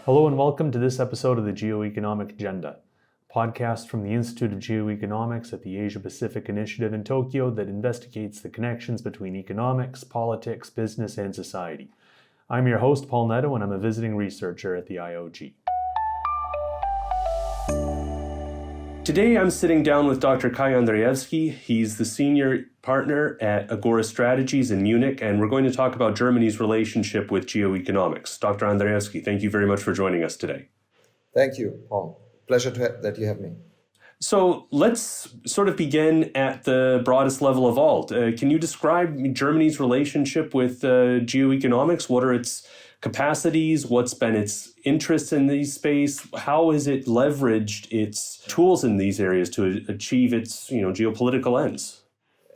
Hello and welcome to this episode of the Geoeconomic Agenda, a podcast from the Institute of Geoeconomics at the Asia-Pacific Initiative in Tokyo that investigates the connections between economics, politics, business, and society. I'm your host, Paul Nadeau, and I'm a visiting researcher at the IOG. Today I'm sitting down with Dr. Kai Andrejewski. He's the senior partner at Agora Strategies in Munich, and we're going to talk about Germany's relationship with geoeconomics. Dr. Andrejewski, thank you very much for joining us today. Thank you, Paul. Pleasure that you have me. So let's sort of begin at the broadest level of all. Can you describe Germany's relationship with geoeconomics? What are its capacities? What's been its interest in these space? How has it leveraged its tools in these areas to achieve its, geopolitical ends?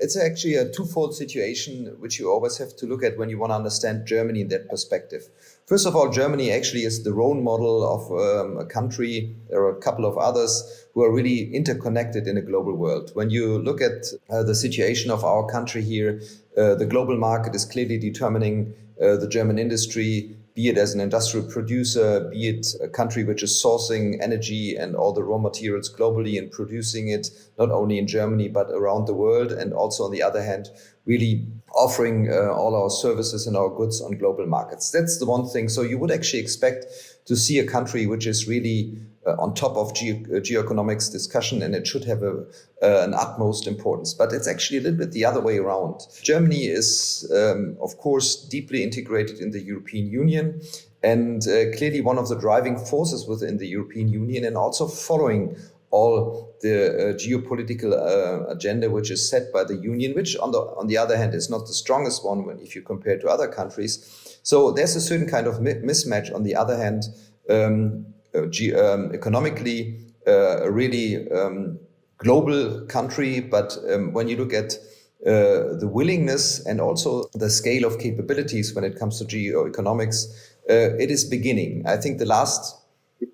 It's actually a twofold situation which you always have to look at when you want to understand Germany in that perspective. First of all, Germany actually is the role model of a country. There are a couple of others who are really interconnected in a global world. When you look at the situation of our country here, the global market is clearly determining the German industry, be it as an industrial producer, be it a country which is sourcing energy and all the raw materials globally and producing it, not only in Germany, but around the world. And also, on the other hand, really offering all our services and our goods on global markets. That's the one thing. So you would actually expect to see a country which is really on top of geoeconomics discussion, and it should have an utmost importance. But it's actually a little bit the other way around. Germany is, of course, deeply integrated in the European Union and clearly one of the driving forces within the European Union, and also following all the geopolitical agenda which is set by the Union, which on the other hand is not the strongest one if you compare to other countries. So there's a certain kind of mismatch. On the other hand, economically, a really global country. But when you look at the willingness and also the scale of capabilities when it comes to geoeconomics, it is beginning. I think the last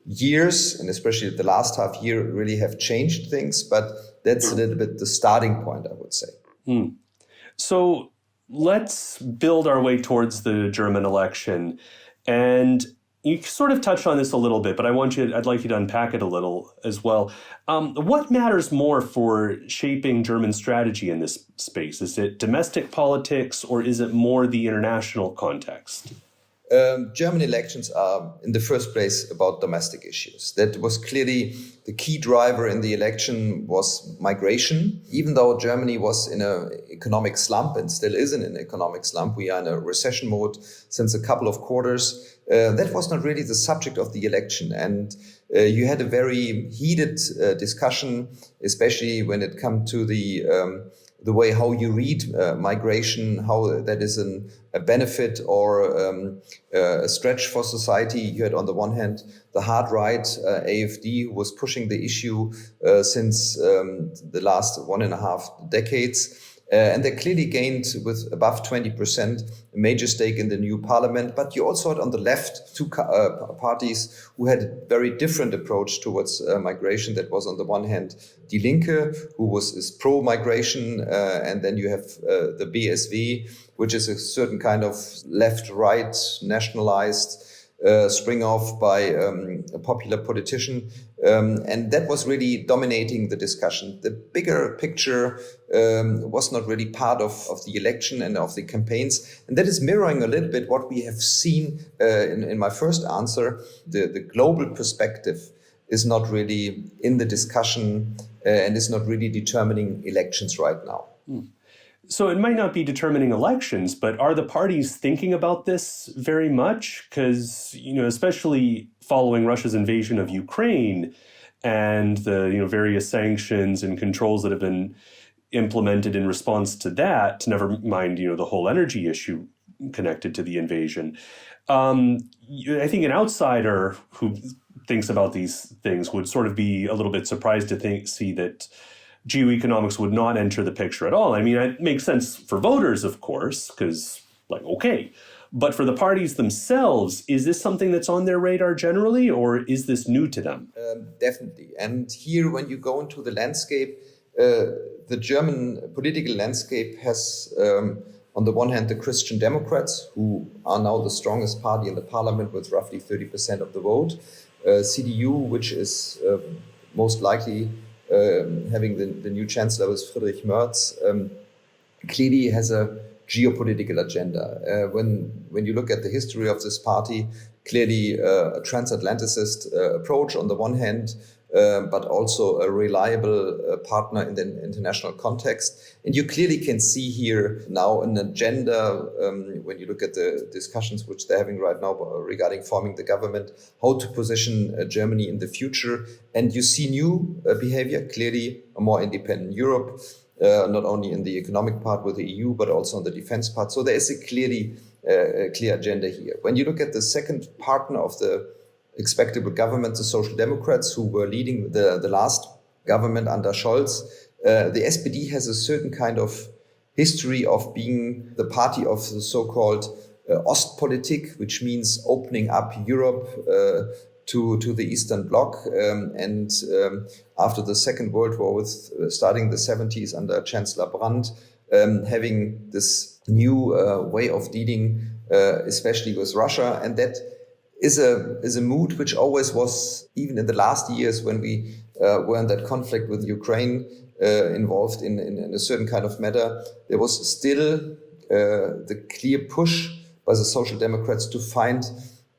years, and especially the last half year, really have changed things, but that's a little bit the starting point, I would say. So let's build our way towards the German election. And you sort of touched on this a little bit, but I'd like you to unpack it a little as well. What matters more for shaping German strategy in this space? Is it domestic politics, or is it more the international context? German elections are, in the first place, about domestic issues. That was clearly the key driver in the election was migration. Even though Germany was in an economic slump and still is in an economic slump, we are in a recession mode since a couple of quarters. That was not really the subject of the election. And you had a very heated discussion, especially when it comes to the way how you read migration, how that is a benefit or a stretch for society. You had, on the one hand, the hard right, AfD, who was pushing the issue since the last 1.5 decades. And they clearly gained with above 20% a major stake in the new parliament. But you also had on the left two parties who had a very different approach towards migration. That was on the one hand Die Linke, who is pro-migration, and then you have the BSV, which is a certain kind of left-right nationalized spring off by a popular politician. And that was really dominating the discussion. The bigger picture was not really part of the election and of the campaigns. And that is mirroring a little bit what we have seen in my first answer. The global perspective is not really in the discussion and is not really determining elections right now. So it might not be determining elections, but are the parties thinking about this very much? Because, especially following Russia's invasion of Ukraine and the, various sanctions and controls that have been implemented in response to that, never mind, the whole energy issue connected to the invasion. I think an outsider who thinks about these things would sort of be a little bit surprised to see that geoeconomics would not enter the picture at all. I mean, it makes sense for voters, of course, because, okay. But for the parties themselves, is this something that's on their radar generally, or is this new to them? Definitely. And here, when you go into the landscape, the German political landscape has On the one hand, the Christian Democrats, who are now the strongest party in the parliament with roughly 30% of the vote. CDU, which is most likely having the new chancellor with Friedrich Merz, clearly has a geopolitical agenda. When you look at the history of this party, clearly a transatlanticist approach on the one hand, but also a reliable partner in the international context. And you clearly can see here now an agenda, when you look at the discussions which they're having right now regarding forming the government, how to position Germany in the future. And you see new behavior, clearly a more independent Europe, not only in the economic part with the EU, but also on the defense part. So there is a clear agenda here. When you look at the second partner of the expectable government, the Social Democrats, who were leading the last government under Scholz, the SPD has a certain kind of history of being the party of the so-called Ostpolitik, which means opening up Europe to the Eastern Bloc. And after the Second World War, with starting the 70s under Chancellor Brandt, having this new way of dealing, especially with Russia. And that is a mood which always was, even in the last years when we were in that conflict with Ukraine, involved in a certain kind of matter. There was still the clear push by the Social Democrats to find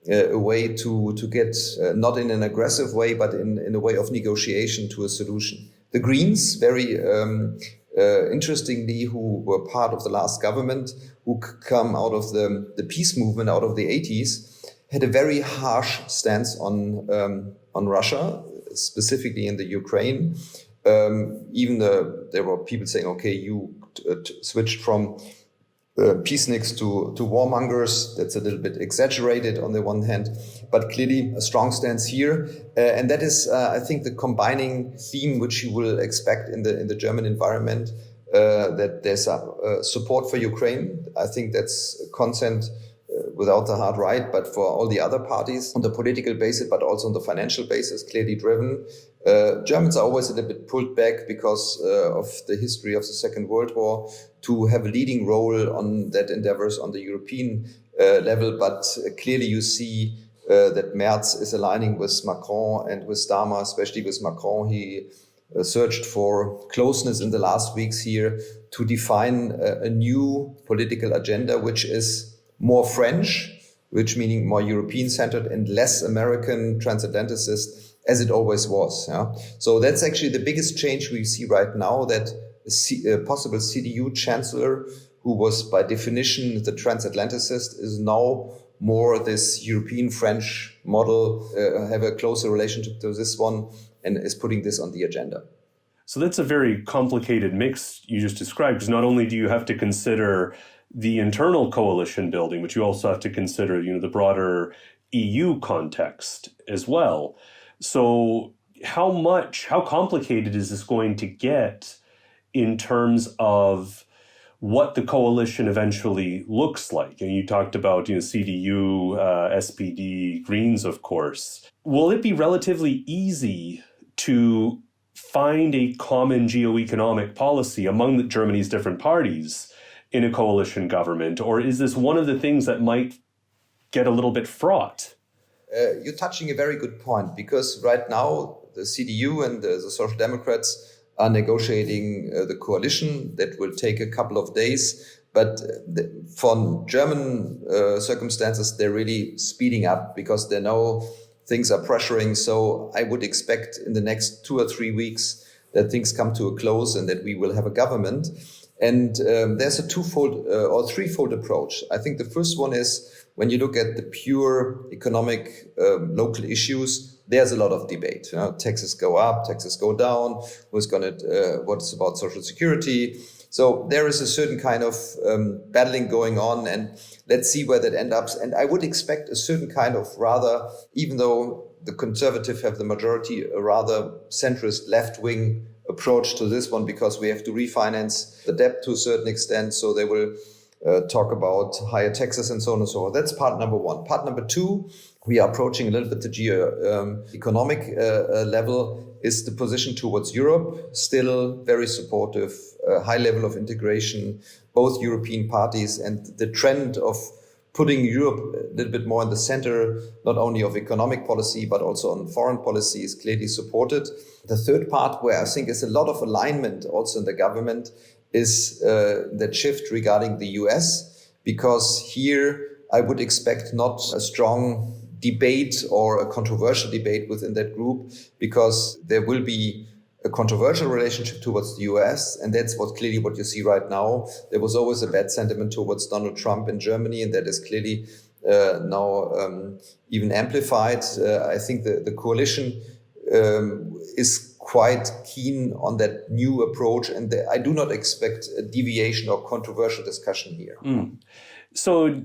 a way to get, not in an aggressive way, but in a way of negotiation to a solution. The Greens, very interestingly, who were part of the last government, who come out of the peace movement out of the 80s, had a very harsh stance on Russia, specifically in the Ukraine. Even there were people saying, okay, you switched from peaceniks to warmongers. That's a little bit exaggerated on the one hand, but clearly a strong stance here. And that is, I think, the combining theme which you will expect in the German environment, that there's a support for Ukraine. I think that's consent without the hard right, but for all the other parties on the political basis, but also on the financial basis, clearly driven. Germans are always a little bit pulled back because of the history of the Second World War to have a leading role on that endeavors on the European level. But clearly you see that Merz is aligning with Macron and with Starmer, especially with Macron. He searched for closeness in the last weeks here to define a new political agenda, which is more French, which meaning more European-centered and less American transatlanticist, as it always was. Yeah? So that's actually the biggest change we see right now, that a possible CDU chancellor, who was by definition the transatlanticist, is now more this European-French model, have a closer relationship to this one, and is putting this on the agenda. So that's a very complicated mix you just described, because not only do you have to consider the internal coalition building, but you also have to consider, the broader EU context as well. So how complicated is this going to get in terms of what the coalition eventually looks like? And you talked about, CDU, SPD, Greens, of course. Will it be relatively easy to find a common geoeconomic policy among Germany's different parties in a coalition government? Or is this one of the things that might get a little bit fraught? You're touching a very good point, because right now the CDU and the Social Democrats are negotiating the coalition. That will take a couple of days. But for German circumstances, they're really speeding up because they know things are pressuring. So I would expect in the next 2 or 3 weeks that things come to a close and that we will have a government. And there's a twofold or threefold approach. I think the first one is, when you look at the pure economic local issues, there's a lot of debate. Taxes go up, taxes go down. What's about social security? So there is a certain kind of battling going on, and let's see where that ends up. And I would expect a certain kind of rather, even though the conservative have the majority, a rather centrist left-wing approach to this one, because we have to refinance the debt to a certain extent. So they will talk about higher taxes and so on and so forth. That's part number one. Part number two, we are approaching a little bit the geoeconomic level. is the position towards Europe, still very supportive, high level of integration, both European parties, and the trend of putting Europe a little bit more in the center, not only of economic policy, but also on foreign policy is clearly supported. The third part where I think is a lot of alignment also in the government is that shift regarding the US, because here I would expect not a strong debate or a controversial debate within that group, because there will be a controversial relationship towards the US, and that's clearly what you see right now. There was always a bad sentiment towards Donald Trump in Germany, and that is clearly now even amplified. I think the coalition is quite keen on that new approach, and I do not expect a deviation or controversial discussion here. So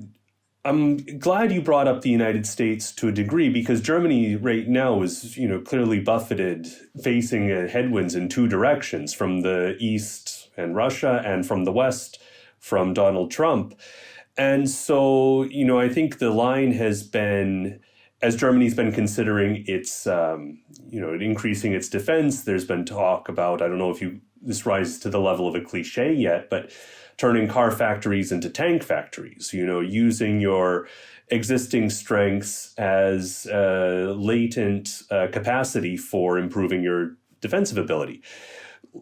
I'm glad you brought up the United States to a degree, because Germany right now is, clearly buffeted, facing headwinds in two directions, from the East and Russia, and from the West from Donald Trump. And so, I think the line has been, as Germany's been considering its, increasing its defense, there's been talk about, I don't know if this rises to the level of a cliche yet, but turning car factories into tank factories, using your existing strengths as latent capacity for improving your defensive ability.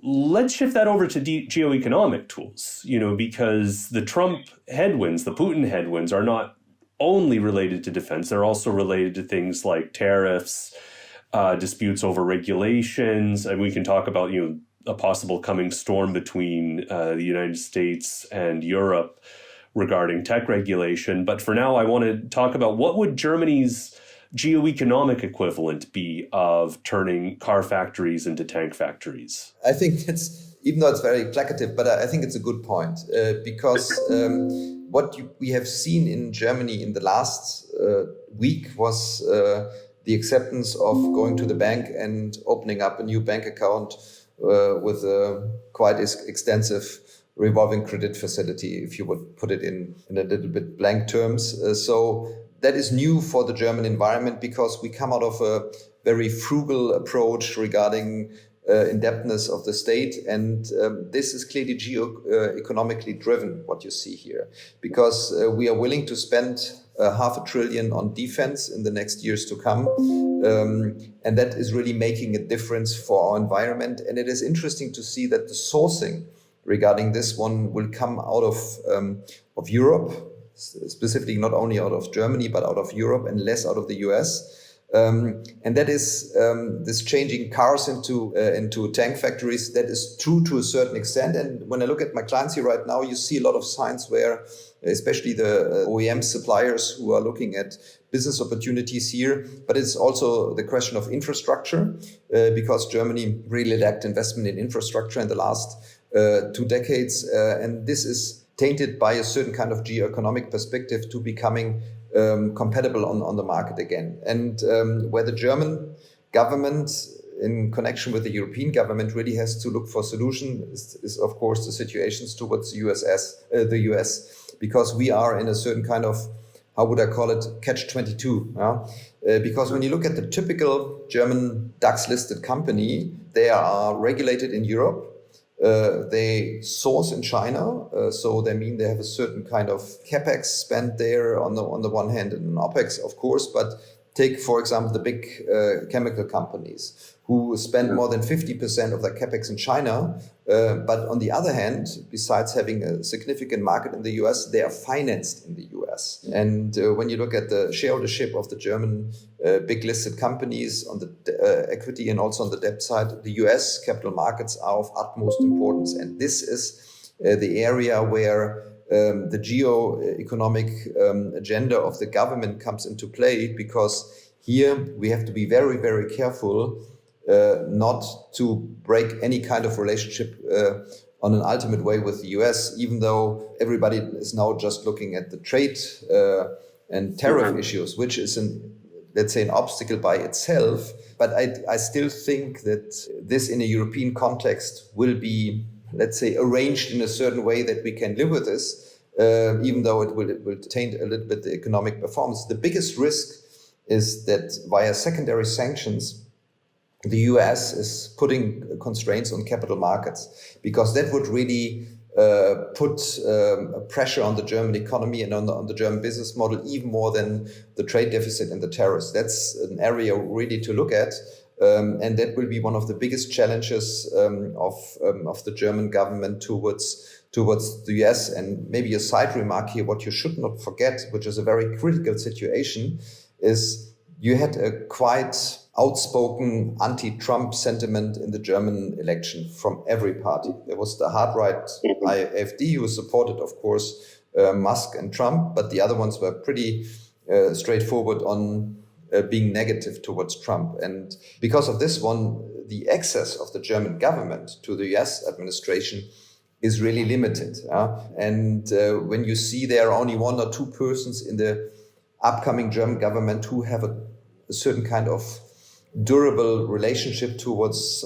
Let's shift that over to geoeconomic tools, because the Trump headwinds, the Putin headwinds, are not only related to defense, they're also related to things like tariffs, disputes over regulations, and we can talk about, a possible coming storm between the United States and Europe regarding tech regulation. But for now, I want to talk about what would Germany's geoeconomic equivalent be of turning car factories into tank factories? I think even though it's very placative, but I think it's a good point, because what we have seen in Germany in the last week was the acceptance of going to the bank and opening up a new bank account with a quite extensive revolving credit facility, if you would put it in a little bit blank terms. So that is new for the German environment, because we come out of a very frugal approach regarding indebtedness of the state. And this is clearly geo-economically driven, what you see here, because we are willing to spend $500 billion on defense in the next years to come. And that is really making a difference for our environment. And it is interesting to see that the sourcing regarding this one will come out of Europe, specifically not only out of Germany, but out of Europe and less out of the US. And that is this changing cars into tank factories. That is true to a certain extent. And when I look at my clients here right now, you see a lot of signs where, especially the OEM suppliers who are looking at business opportunities here, but it's also the question of infrastructure, because Germany really lacked investment in infrastructure in the last 2 decades. And this is tainted by a certain kind of geoeconomic perspective to becoming compatible on the market again. And where the German government, in connection with the European government, really has to look for solutions is of course the situations towards the US, because we are in a certain kind of, how would I call it, catch-22. Because when you look at the typical German DAX-listed company, they are regulated in Europe. They source in China, so they mean they have a certain kind of capex spent there on the one hand, and an opex, of course. But take, for example, the big chemical companies who spend more than 50% of their capex in China. But on the other hand, besides having a significant market in the US, they are financed in the US. And when you look at the shareholdership of the German big listed companies on the equity and also on the debt side, the US capital markets are of utmost importance. And this is the area where the geoeconomic agenda of the government comes into play, because here we have to be very, very careful not to break any kind of relationship on an ultimate way with the US, even though everybody is now just looking at the trade and tariff issues, which is let's say an obstacle by itself. But I still think that this in a European context will be, let's say, arranged in a certain way that we can live with this, even though it will taint a little bit the economic performance. The biggest risk is that via secondary sanctions, the US is putting constraints on capital markets, because that would really put pressure on the German economy and on the German business model, even more than the trade deficit and the tariffs. That's an area really to look at. And that will be one of the biggest challenges of the German government towards the US. And maybe a side remark here, what you should not forget, which is a very critical situation, is you had a quite outspoken anti-Trump sentiment in the German election from every party. There was the hard-right AfD, who supported, of course, Musk and Trump, but the other ones were pretty straightforward on being negative towards Trump. And because of this one, the access of the German government to the US administration is really limited. And when you see there are only one or two persons in the upcoming German government who have a certain kind of durable relationship towards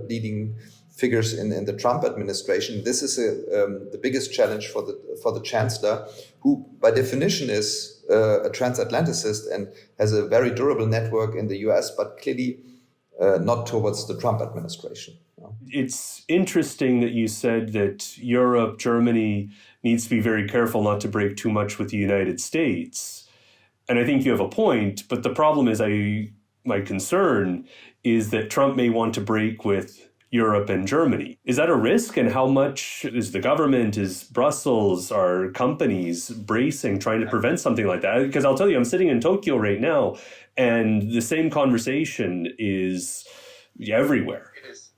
leading figures in the Trump administration, this is the biggest challenge for the chancellor, who by definition is a transatlanticist and has a very durable network in the US, but clearly not towards the Trump administration. It's interesting that you said that Europe, Germany, needs to be very careful not to break too much with the United States. And I think you have a point, but the problem is my concern is that Trump may want to break with Europe and Germany. Is that a risk? And how much is the government, is Brussels, are companies bracing, trying to prevent something like that? Because I'll tell you, I'm sitting in Tokyo right now, and the same conversation is everywhere. It is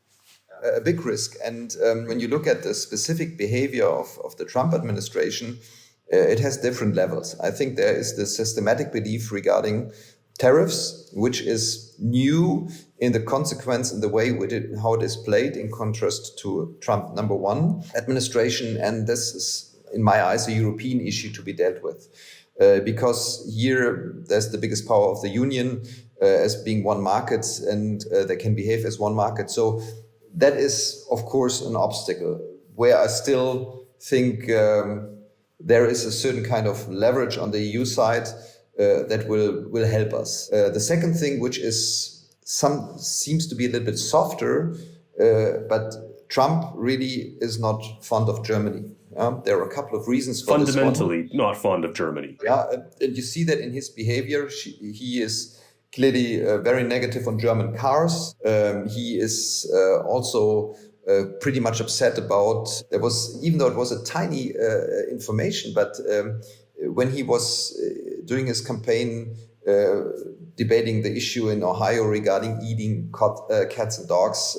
a big risk. And when you look at the specific behavior of the Trump administration, it has different levels. I think there is the systematic belief regarding tariffs, which is new in the consequence in the way how it is played in contrast to Trump number one administration. And this is, in my eyes, a European issue to be dealt with. Because here there's the biggest power of the union as being one market, and they can behave as one market. So that is, of course, an obstacle where I still think there is a certain kind of leverage on the EU side that will help us. The second thing, which seems to be a little bit softer, but Trump really is not fond of Germany. There are a couple of reasons for this. Fundamentally not fond of Germany. Yeah, and you see that in his behavior. He is clearly very negative on German cars. He is also pretty much upset about, even though it was a tiny information, but when he was doing his campaign debating the issue in Ohio regarding eating cats and dogs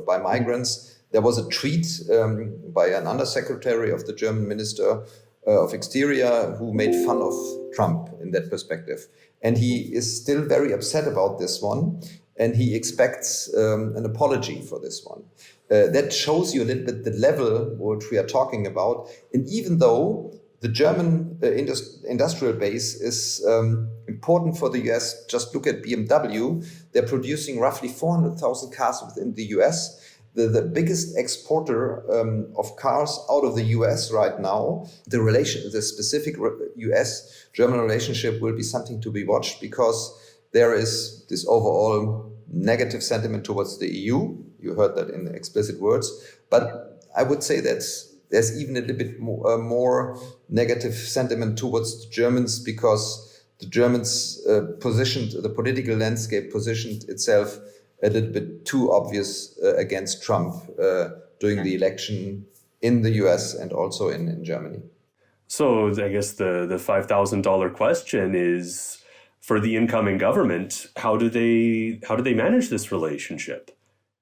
by migrants, there was a tweet by an undersecretary of the German Minister of Exterior who made fun of Trump in that perspective. And he is still very upset about this one, and he expects an apology for this one. That shows you a little bit the level which we are talking about. And even though the German industrial base is important for the US, just look at BMW. They're producing roughly 400,000 cars within the US. The biggest exporter of cars out of the US right now. The specific US-German relationship will be something to be watched, because there is this overall negative sentiment towards the EU. You heard that in explicit words. But I would say that there's even a little bit more negative sentiment towards the Germans, because the Germans the political landscape positioned itself a little bit too obvious against Trump during the election in the US and also in Germany. So I guess the $5,000 question is, for the incoming government, how do they manage this relationship?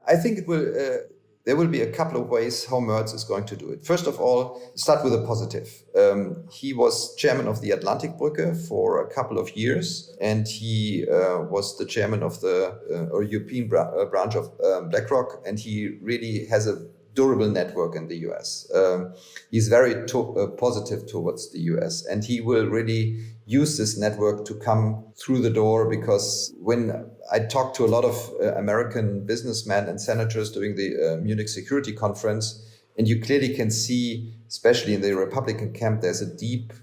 I think it will. There will be a couple of ways how Merz is going to do it. First of all, start with a positive. He was chairman of the Atlantikbrücke for a couple of years, and he was the chairman of the European branch of BlackRock, and he really has a durable network in the US. He's very positive towards the US, and he will really use this network to come through the door, because when I talked to a lot of American businessmen and senators during the Munich Security Conference, and you clearly can see, especially in the Republican camp, there's a deep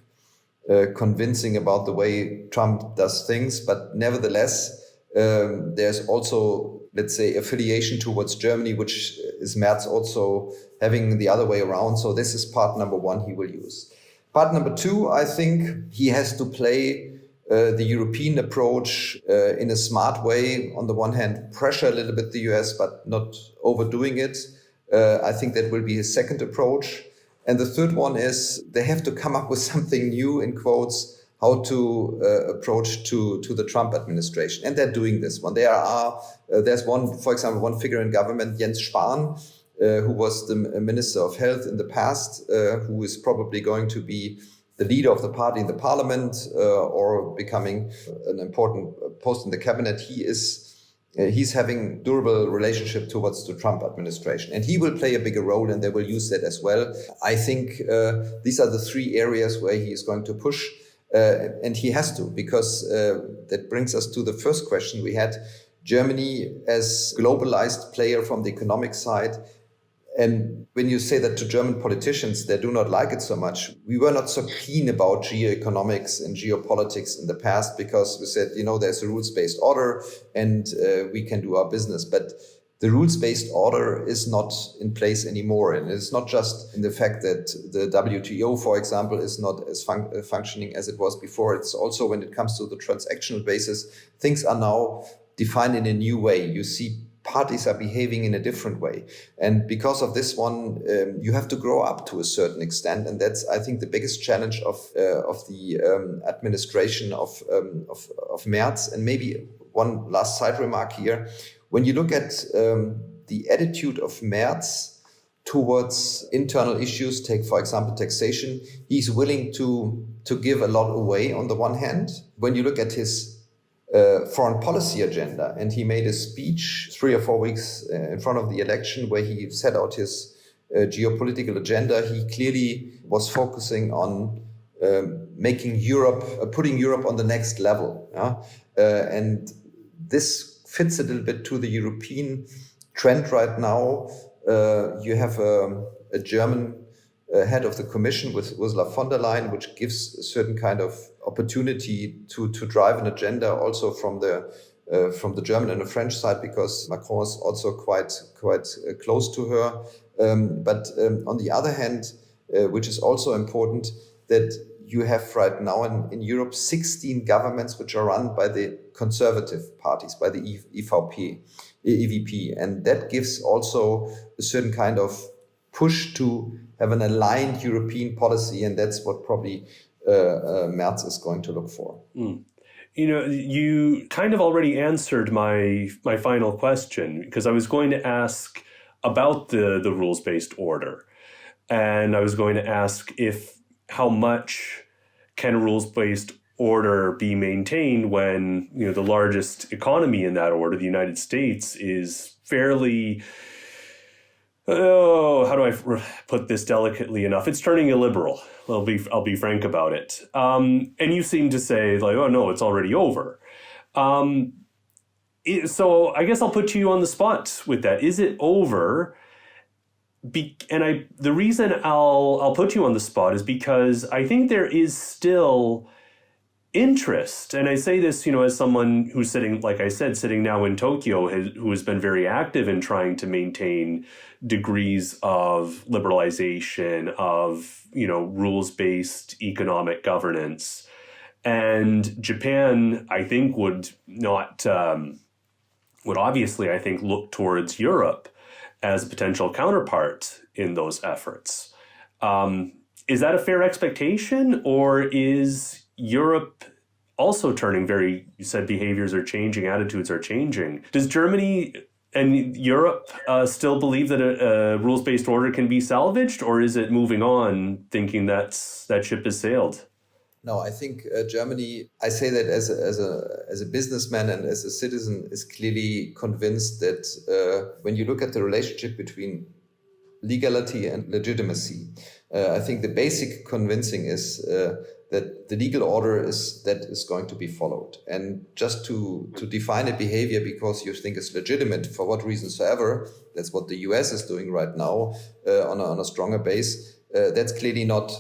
convincing about the way Trump does things, but nevertheless, there's also let's say, affiliation towards Germany, which is Merz also having the other way around. So this is part number one he will use. Part number two, I think he has to play the European approach in a smart way. On the one hand, pressure a little bit the US, but not overdoing it. I think that will be his second approach. And the third one is they have to come up with something new, in quotes, how to approach to the Trump administration. And they're doing this one. There's one, for example, one figure in government, Jens Spahn, who was the Minister of Health in the past, who is probably going to be the leader of the party in the parliament or becoming an important post in the cabinet. He's having durable relationship towards the Trump administration, and he will play a bigger role, and they will use that as well. I think these are the three areas where he is going to push, and he has to, because that brings us to the first question we had. Germany as globalized player from the economic side. And when you say that to German politicians, they do not like it so much. We were not so keen about geoeconomics and geopolitics in the past because we said, there's a rules-based order and we can do our business. But the rules-based order is not in place anymore. And it's not just in the fact that the WTO, for example, is not as functioning as it was before. It's also when it comes to the transactional basis, things are now defined in a new way. You see parties are behaving in a different way. And because of this one, you have to grow up to a certain extent. And that's, I think, the biggest challenge of the administration of Merz. And maybe one last side remark here. When you look at the attitude of Merz towards internal issues, take, for example, taxation, he's willing to give a lot away on the one hand. When you look at his foreign policy agenda, and he made a speech 3 or 4 weeks in front of the election where he set out his geopolitical agenda. He clearly was focusing on making Europe, putting Europe on the next level. And this fits a little bit to the European trend right now. You have a German head of the Commission with Ursula von der Leyen, which gives a certain kind of opportunity to drive an agenda also from the German and the French side, because Macron is also quite close to her. But on the other hand, which is also important, that you have right now in Europe 16 governments which are run by the conservative parties, by the EVP, and that gives also a certain kind of push to have an aligned European policy, and that's what probably Merz is going to look for. You kind of already answered my final question, because I was going to ask about the rules-based order, and I was going to ask how much can a rules-based order be maintained when the largest economy in that order, the United States, is fairly. How do I put this delicately enough? It's turning illiberal. I'll be frank about it. And you seem to say oh no, it's already over. So I guess I'll put you on the spot with that. Is it over? The reason I'll put you on the spot is because I think there is still interest, and I say this, as someone who's sitting now in Tokyo, who has been very active in trying to maintain degrees of liberalization, of rules-based economic governance, and Japan, I think, would obviously, I think, look towards Europe as a potential counterpart in those efforts. Is that a fair expectation, or is Europe also turning you said behaviors are changing, attitudes are changing? Does Germany and Europe still believe that a rules-based order can be salvaged, or is it moving on, thinking that ship has sailed? No, I think Germany, I say that as a businessman and as a citizen, is clearly convinced that when you look at the relationship between legality and legitimacy, I think the basic convincing is that the legal order is going to be followed. And just to define a behavior because you think it's legitimate for what reasons soever, that's what the US is doing right now on a stronger base. That's clearly not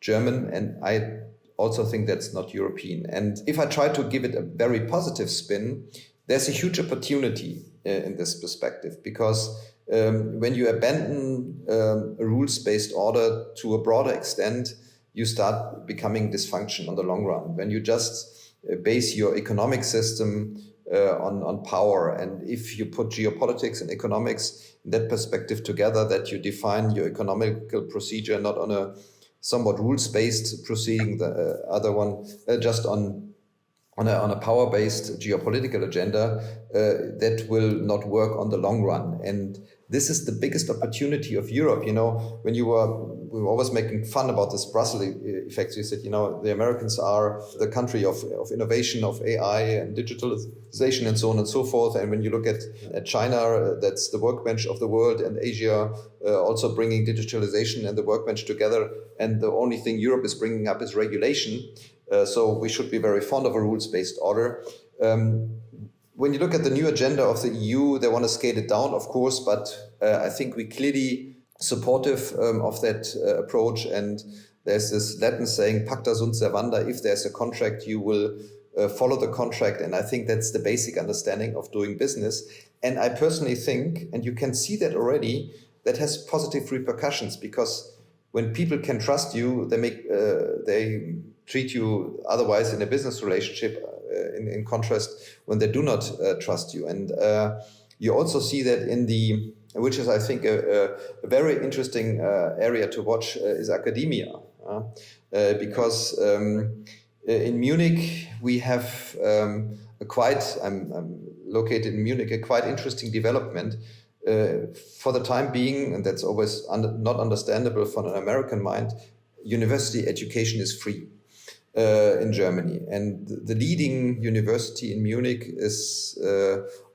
German, and I also think that's not European. And if I try to give it a very positive spin, there's a huge opportunity in this perspective, because when you abandon a rules-based order to a broader extent, you start becoming dysfunction on the long run. When you just base your economic system on power, and if you put geopolitics and economics in that perspective together, that you define your economical procedure not on a somewhat rules-based proceeding, the other one just on a power-based geopolitical agenda, that will not work on the long run. And this is the biggest opportunity of Europe. When we were always making fun about this Brussels effect. You said, the Americans are the country of innovation, of AI and digitalization and so on and so forth. And when you look at China, that's the workbench of the world, and Asia also bringing digitalization and the workbench together. And the only thing Europe is bringing up is regulation. So we should be very fond of a rules-based order. When you look at the new agenda of the EU, they want to scale it down, of course, but I think we clearly supportive of that approach. And there's this Latin saying, pacta sunt servanda, if there's a contract, you will follow the contract. And I think that's the basic understanding of doing business. And I personally think, and you can see that already, that has positive repercussions, because when people can trust you, they treat you otherwise in a business relationship, in contrast when they do not trust you. And you also see that which is, I think, a very interesting area to watch is academia. Because in Munich, we have I'm located in Munich, a quite interesting development. For the time being, and that's always not understandable for an American mind, university education is free in Germany. And the leading university in Munich is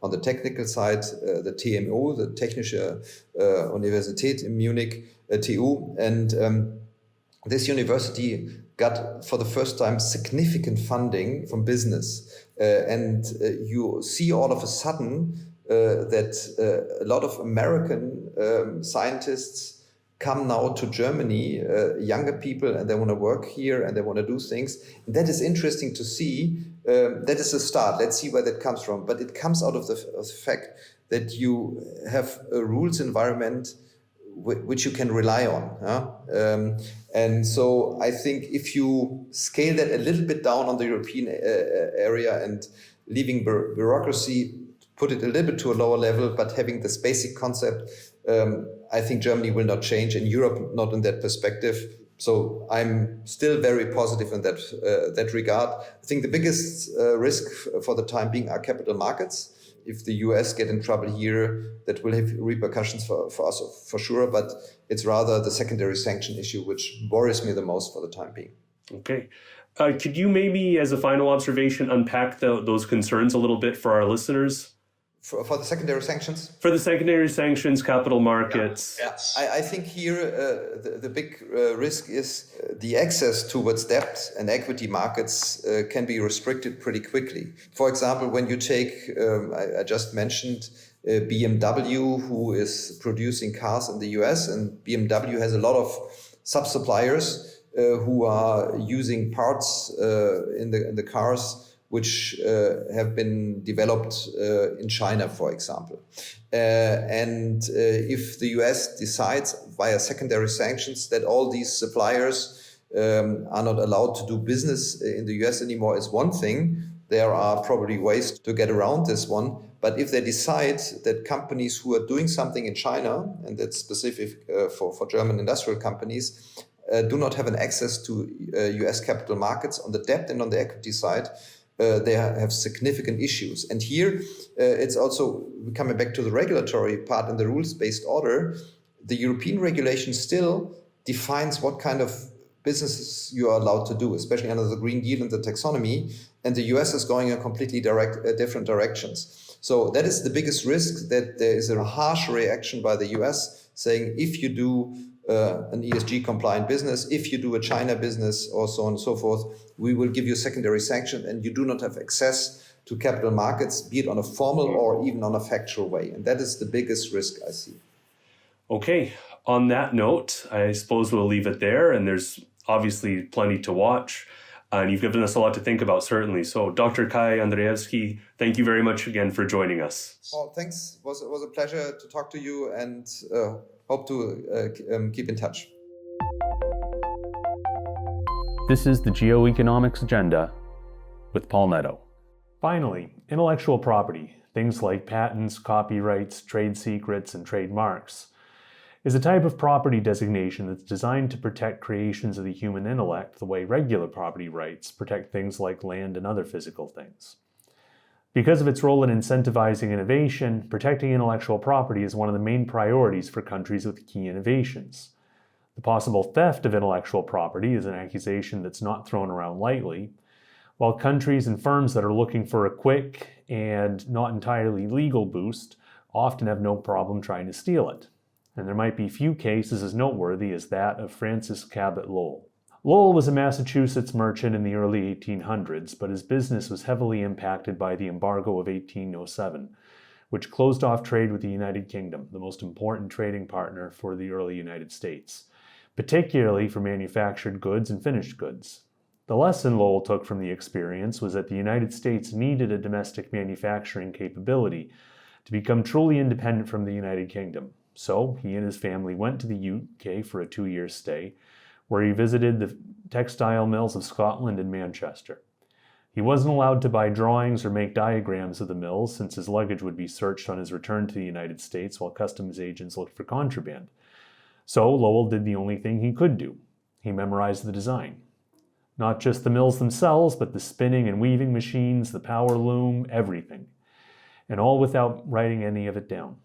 on the technical side, the TMO, the Technische Universität in Munich, TU. And this university got, for the first time, significant funding from business. And you see all of a sudden that a lot of American scientists come now to Germany, younger people, and they want to work here and they want to do things. And that is interesting to see. That is a start. Let's see where that comes from. But it comes out of the fact that you have a rules environment which you can rely on. And so I think if you scale that a little bit down on the European area and leaving bureaucracy, put it a little bit to a lower level, but having this basic concept, I think Germany will not change, and Europe not in that perspective. So I'm still very positive in that regard. I think the biggest risk for the time being are capital markets. If the US get in trouble here, that will have repercussions for us for sure, but it's rather the secondary sanction issue which worries me the most for the time being. Okay. Could you maybe, as a final observation, unpack those concerns a little bit for our listeners? For the secondary sanctions? For the secondary sanctions, capital markets. Yeah. I think here the big risk is the access towards debt and equity markets can be restricted pretty quickly. For example, when you take, I just mentioned BMW, who is producing cars in the US, and BMW has a lot of sub-suppliers who are using parts in the cars which have been developed in China, for example. And if the US decides via secondary sanctions that all these suppliers are not allowed to do business in the US anymore, is one thing. There are probably ways to get around this one. But if they decide that companies who are doing something in China, and that's specific for German industrial companies, do not have an access to US capital markets on the debt and on the equity side, they have significant issues. And here, it's also coming back to the regulatory part and the rules-based order. The European regulation still defines what kind of businesses you are allowed to do, especially under the Green Deal and the taxonomy. And the US is going in completely different directions. So that is the biggest risk, that there is a harsh reaction by the US saying, if you do an ESG compliant business, if you do a China business, or so on and so forth, we will give you secondary sanction and you do not have access to capital markets, be it on a formal or even on a factual way. And that is the biggest risk I see. Okay. On that note, I suppose we'll leave it there. And there's obviously plenty to watch. And you've given us a lot to think about, certainly. So Dr. Kai Andrejewski, thank you very much again for joining us. Oh, thanks. It was a pleasure to talk to you, and hope to keep in touch. This is the Geoeconomics Agenda with Paul Nadeau. Finally, intellectual property, things like patents, copyrights, trade secrets, and trademarks, is a type of property designation that's designed to protect creations of the human intellect the way regular property rights protect things like land and other physical things. Because of its role in incentivizing innovation, protecting intellectual property is one of the main priorities for countries with key innovations. The possible theft of intellectual property is an accusation that's not thrown around lightly, while countries and firms that are looking for a quick and not entirely legal boost often have no problem trying to steal it. And there might be few cases as noteworthy as that of Francis Cabot Lowell. Lowell was a Massachusetts merchant in the early 1800s, but his business was heavily impacted by the embargo of 1807, which closed off trade with the United Kingdom, the most important trading partner for the early United States, particularly for manufactured goods and finished goods. The lesson Lowell took from the experience was that the United States needed a domestic manufacturing capability to become truly independent from the United Kingdom. So he and his family went to the UK for a 2-year stay, where he visited the textile mills of Scotland and Manchester. He wasn't allowed to buy drawings or make diagrams of the mills, since his luggage would be searched on his return to the United States while customs agents looked for contraband. So Lowell did the only thing he could do. He memorized the design. Not just the mills themselves, but the spinning and weaving machines, the power loom, everything. And all without writing any of it down.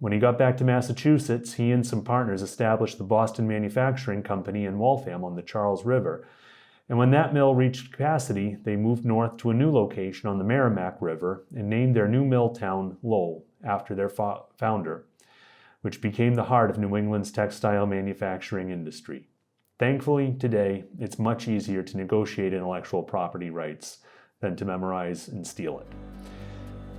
When he got back to Massachusetts, he and some partners established the Boston Manufacturing Company in Waltham on the Charles River. And when that mill reached capacity, they moved north to a new location on the Merrimack River and named their new mill town Lowell, after their founder, which became the heart of New England's textile manufacturing industry. Thankfully, today, it's much easier to negotiate intellectual property rights than to memorize and steal it.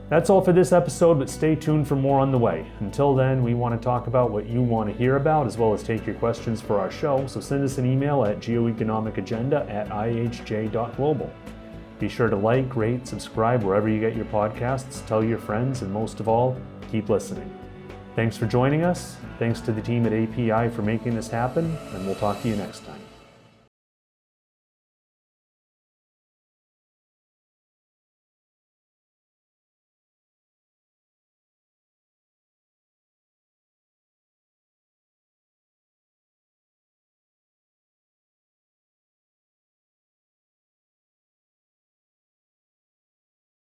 That's all for this episode, but stay tuned for more on the way. Until then, we want to talk about what you want to hear about, as well as take your questions for our show, so send us an email at geoeconomicagenda@ihj.global. Be sure to like, rate, subscribe wherever you get your podcasts, tell your friends, and most of all, keep listening. Thanks for joining us. Thanks to the team at API for making this happen, and we'll talk to you next time.